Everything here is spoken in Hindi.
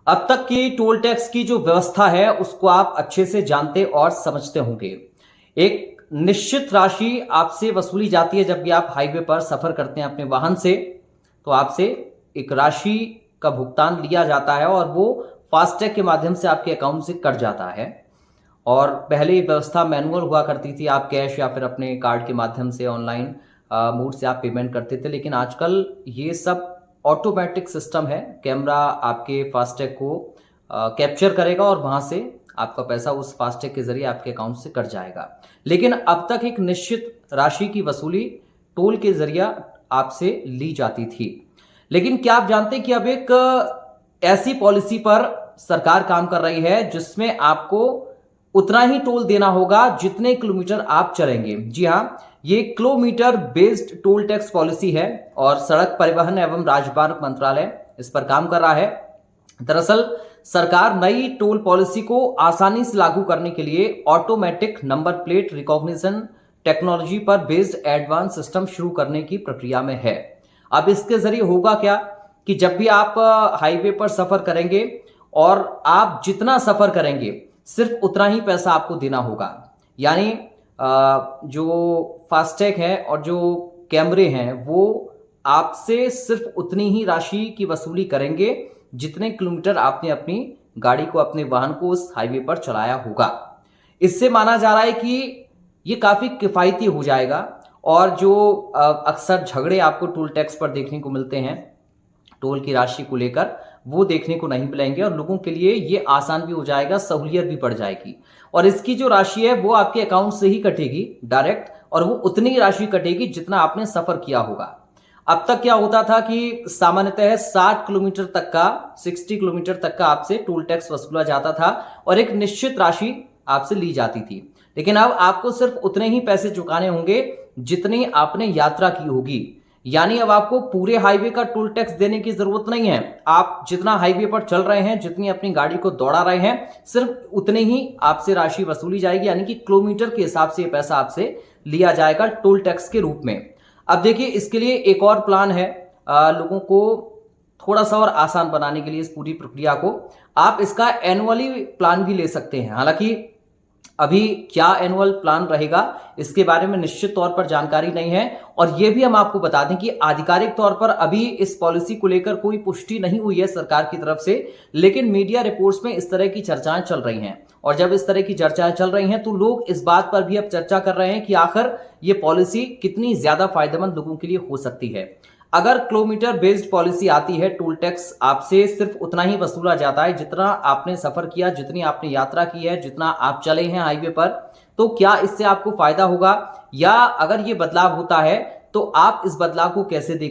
अब तक की टोल टैक्स की जो व्यवस्था है उसको आप अच्छे से जानते और समझते होंगे। एक निश्चित राशि आपसे वसूली जाती है जब भी आप हाईवे पर सफर करते हैं अपने वाहन से, तो आपसे एक राशि का भुगतान लिया जाता है और वो फास्टैग के माध्यम से आपके अकाउंट से कट जाता है। और पहले ये व्यवस्था मैनुअल हुआ करती थी, आप कैश या फिर अपने कार्ड के माध्यम से ऑनलाइन मोड से आप पेमेंट करते थे, लेकिन आजकल ये सब ऑटोमेटिक सिस्टम है। कैमरा आपके फास्टैग को कैप्चर करेगा और वहां से आपका पैसा उस फास्टैग के जरिए आपके अकाउंट से कट जाएगा। लेकिन अब तक एक निश्चित राशि की वसूली टोल के जरिए आपसे ली जाती थी। लेकिन क्या आप जानते हैं कि अब एक ऐसी पॉलिसी पर सरकार काम कर रही है जिसमें आपको उतना ही टोल देना होगा जितने किलोमीटर आप चलेंगे। जी हाँ, ये kilometre based toll tax policy है और सड़क परिवहन एवं राजमार्ग मंत्रालय इस पर काम कर रहा है। दरअसल सरकार नई टोल पॉलिसी को आसानी से लागू करने के लिए automatic number plate recognition technology पर बेस्ड एडवांस सिस्टम शुरू करने की प्रक्रिया में है। अब इसके जरिए होगा क्या कि जब भी आप हाईवे पर सफर करेंगे और आप जितना सफर करेंगे सिर्फ उतना ही पैसा आपको देना होगा। यानी जो फास्टैग है और जो कैमरे हैं वो आपसे सिर्फ उतनी ही राशि की वसूली करेंगे जितने किलोमीटर आपने अपनी गाड़ी को, अपने वाहन को उस हाईवे पर चलाया होगा। इससे माना जा रहा है कि ये काफी किफायती हो जाएगा और जो अक्सर झगड़े आपको टोल टैक्स पर देखने को मिलते हैं टोल की राशि को लेकर, वो देखने को नहीं मिलेंगे और लोगों के लिए ये आसान भी हो जाएगा, सहूलियत भी बढ़ जाएगी। और इसकी जो राशि है वो आपके अकाउंट से ही कटेगी डायरेक्ट, और वो उतनी राशि कटेगी जितना आपने सफर किया होगा। अब तक क्या होता था कि सामान्यतः 60 किलोमीटर तक का 60 किलोमीटर तक का आपसे टोल टैक्स वसूला जाता था और एक निश्चित राशि आपसे ली जाती थी। लेकिन अब आपको सिर्फ उतने ही पैसे चुकाने होंगे जितनी आपने यात्रा की होगी। यानी अब आपको पूरे हाईवे का टोल टैक्स देने की जरूरत नहीं है। आप जितना हाईवे पर चल रहे हैं, जितनी अपनी गाड़ी को दौड़ा रहे हैं, सिर्फ उतने ही आपसे राशि वसूली जाएगी। यानी कि किलोमीटर के हिसाब से पैसा आपसे लिया जाएगा टोल टैक्स के रूप में। अब देखिए, इसके लिए एक और प्लान है लोगों को थोड़ा सा और आसान बनाने के लिए इस पूरी प्रक्रिया को। आप इसका एनुअली प्लान भी ले सकते हैं। हालांकि अभी क्या एनुअल प्लान रहेगा इसके बारे में निश्चित तौर पर जानकारी नहीं है, और यह भी हम आपको बता दें कि आधिकारिक तौर पर अभी इस पॉलिसी को लेकर कोई पुष्टि नहीं हुई है सरकार की तरफ से। लेकिन मीडिया रिपोर्ट्स में इस तरह की चर्चाएं चल रही हैं, और जब इस तरह की चर्चाएं चल रही हैं तो लोग इस बात पर भी अब चर्चा कर रहे हैं कि आखिर ये पॉलिसी कितनी ज्यादा फायदेमंद लोगों के लिए हो सकती है। अगर किलोमीटर बेस्ड पॉलिसी आती है, टोल टैक्स आपसे सिर्फ उतना ही वसूला जाता है जितना आपने सफर किया, जितनी आपने यात्रा की है, जितना आप चले हैं हाईवे पर, तो क्या इससे आपको फायदा होगा? या अगर ये बदलाव होता है तो आप इस बदलाव को कैसे देख